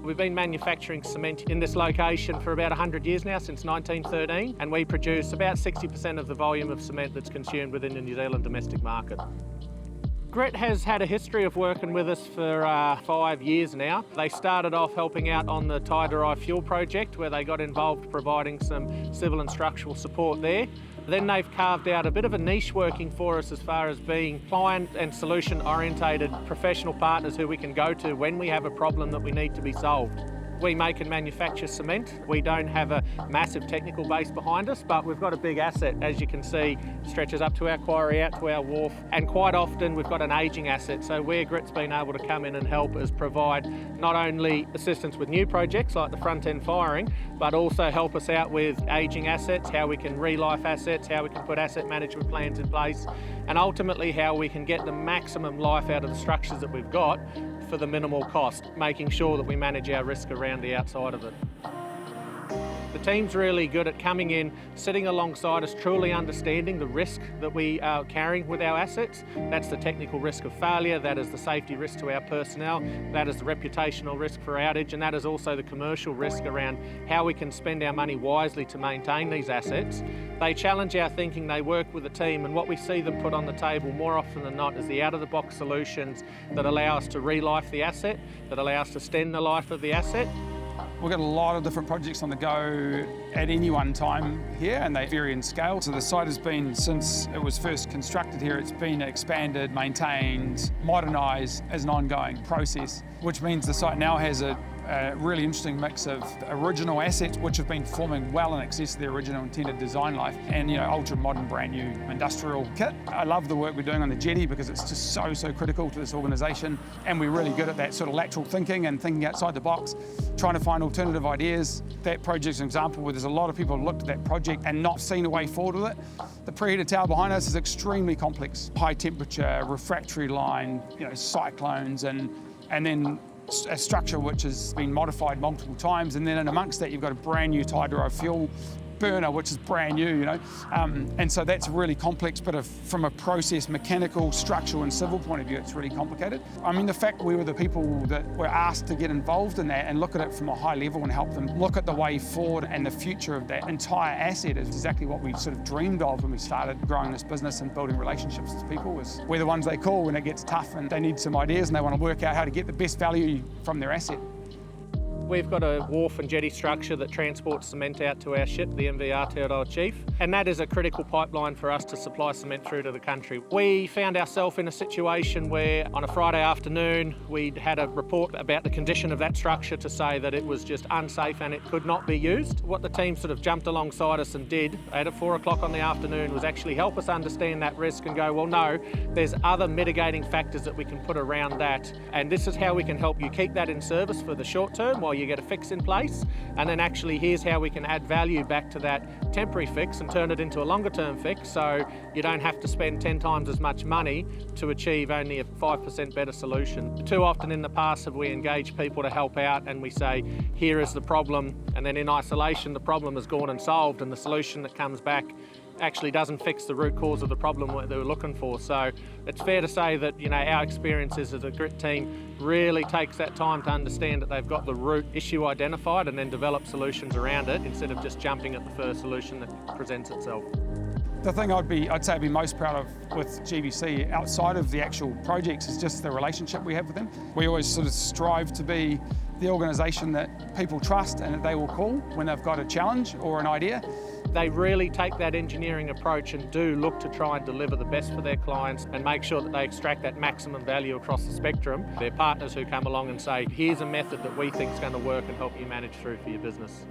We've been manufacturing cement in this location for about 100 years now, since 1913, and we produce about 60% of the volume of cement that's consumed within the New Zealand domestic market. Grit has had a history of working with us for 5 years now. They started off helping out on the tyre-derived fuel project, where they got involved providing some civil and structural support there. Then they've carved out a bit of a niche working for us as far as being client and solution orientated professional partners who we can go to when we have a problem that we need to be solved. We make and manufacture cement. We don't have a massive technical base behind us, but we've got a big asset, as you can see, stretches up to our quarry, out to our wharf, and quite often we've got an ageing asset. So where Grit's been able to come in and help is provide not only assistance with new projects like the front end firing, but also help us out with ageing assets, how we can re-life assets, how we can put asset management plans in place, and ultimately how we can get the maximum life out of the structures that we've got for the minimal cost, making sure that we manage our risk around the outside of it. The team's really good at coming in, sitting alongside us, truly understanding the risk that we are carrying with our assets. That's the technical risk of failure, that is the safety risk to our personnel, that is the reputational risk for outage, and that is also the commercial risk around how we can spend our money wisely to maintain these assets. They challenge our thinking, they work with the team, and what we see them put on the table more often than not is the out-of-the-box solutions that allow us to re-life the asset, that allow us to extend the life of the asset. We've got a lot of different projects on the go at any one time here, and they vary in scale. So the site has been, since it was first constructed here, it's been expanded, maintained, modernised as an ongoing process, which means the site now has a really interesting mix of original assets which have been performing well in excess of their original intended design life, and ultra modern brand new industrial kit. I love the work we're doing on the jetty because it's just so critical to this organisation, and we're really good at that sort of lateral thinking and thinking outside the box, trying to find alternative ideas. That project's an example where there's a lot of people who looked at that project and not seen a way forward with it. The preheated tower behind us is extremely complex. High temperature, refractory line, cyclones, and then a structure which has been modified multiple times, and then in amongst that you've got a brand new tyre-derived fuel burner which is brand new, and so that's really complex, but from a process, mechanical, structural and civil point of view, it's really complicated. I mean, the fact we were the people that were asked to get involved in that and look at it from a high level and help them look at the way forward and the future of that entire asset is exactly what we sort of dreamed of when we started growing this business and building relationships with people. We're the ones they call when it gets tough and they need some ideas and they want to work out how to get the best value from their asset. We've got a wharf and jetty structure that transports cement out to our ship, the MV Aotearoa Chief, and that is a critical pipeline for us to supply cement through to the country. We found ourselves in a situation where on a Friday afternoon we'd had a report about the condition of that structure to say that it was just unsafe and it could not be used. What the team sort of jumped alongside us and did at 4 o'clock on the afternoon was actually help us understand that risk and go, well no, there's other mitigating factors that we can put around that, and this is how we can help you keep that in service for the short term while you get a fix in place, and then actually here's how we can add value back to that temporary fix and turn it into a longer term fix so you don't have to spend 10 times as much money to achieve only a 5% better solution. Too often in the past have we engaged people to help out and we say, here is the problem, and then in isolation the problem is gone and solved, and the solution that comes back actually doesn't fix the root cause of the problem that they were looking for. So it's fair to say that our experiences as a Grit team really takes that time to understand that they've got the root issue identified and then develop solutions around it instead of just jumping at the first solution that presents itself. The thing I'd say I'd be most proud of with GBC outside of the actual projects is just the relationship we have with them. We always sort of strive to be the organisation that people trust and that they will call when they've got a challenge or an idea. They really take that engineering approach and do look to try and deliver the best for their clients and make sure that they extract that maximum value across the spectrum. They're partners who come along and say, here's a method that we think is going to work and help you manage through for your business.